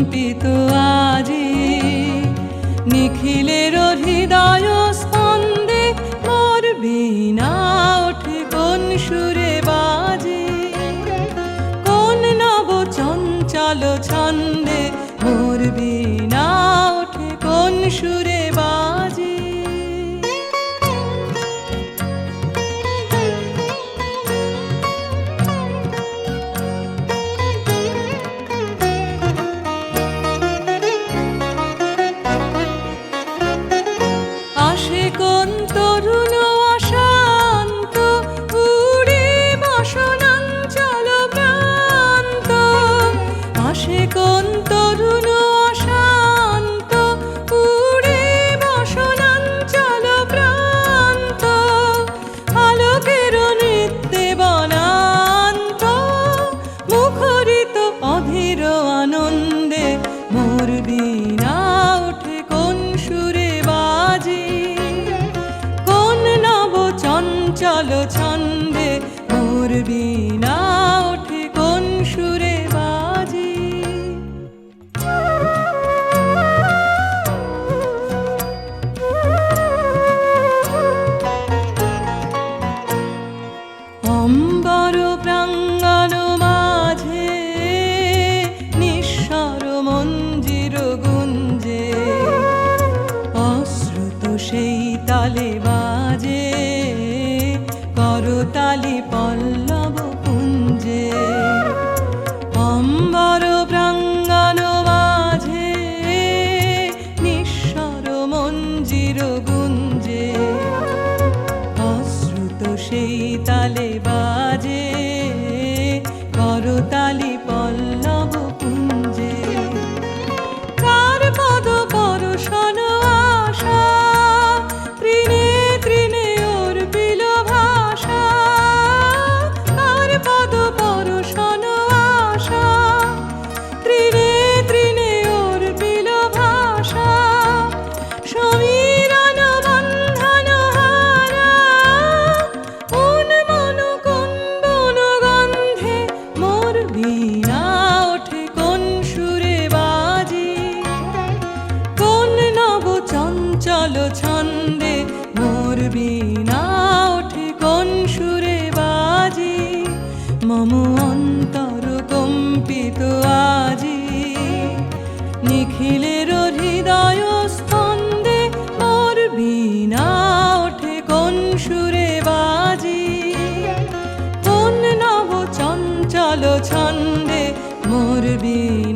কম্পিত আজি নিখিলের হৃদয় স্পন্দে মোর বীণা ওঠে কোন সুরে বাজে, কোন নব চঞ্চল ছন্দে মোর বীণা ওঠে কোন সুরে বাজে। আসে কোন তরুণ অশান্ত উড়ে বসনাঞ্চল প্রান্ত, আসে কোন তরুণ অশান্ত উড়ে বসনাঞ্চল প্রান্ত, আলোকের নৃত্যে বনান্ত মুখরিত অধীর আনন্দে মোর বীণা ওঠে কোন সুরে বাজে, কোন নব চঞ্চল ছন্দে মোর বীণা ওঠে কোন সুরে বাজে। অম্বর প্রাঙ্গণ মাঝে নিঃস্বর মঞ্জির গুঞ্জে, অশ্রুত সেই তালে বাজে করতালি পল্লব কুঞ্জে। অম্বর প্রাঙ্গণ মাঝে নিঃস্বর মঞ্জির গুঞ্জে, অশ্রুত সেই তালে বাজে করতালি পল্লব কুঞ্জে। কার পদ পরশন আশা তৃণে তৃণে অর্পিল ভাষা, কার পদ পরশন আশা তৃণে তৃণে অর্পিল ভাষা, সমীরণ বন্ধন হারা উন্মন কুম্বন গন্ধে মোর বীণা ওঠে কোন সুরে বাজে, কোন নব চঞ্চল ছন্দে মোর বীণা ওঠে কোন সুরে বাজে। মম অন্তর কম্পিত আজি নিখিলের হৃদয় স্পন্দে মোর বীণা ওঠে কোন সুরে বাজে, কোন নব চঞ্চল ছন্দে মোর বীণা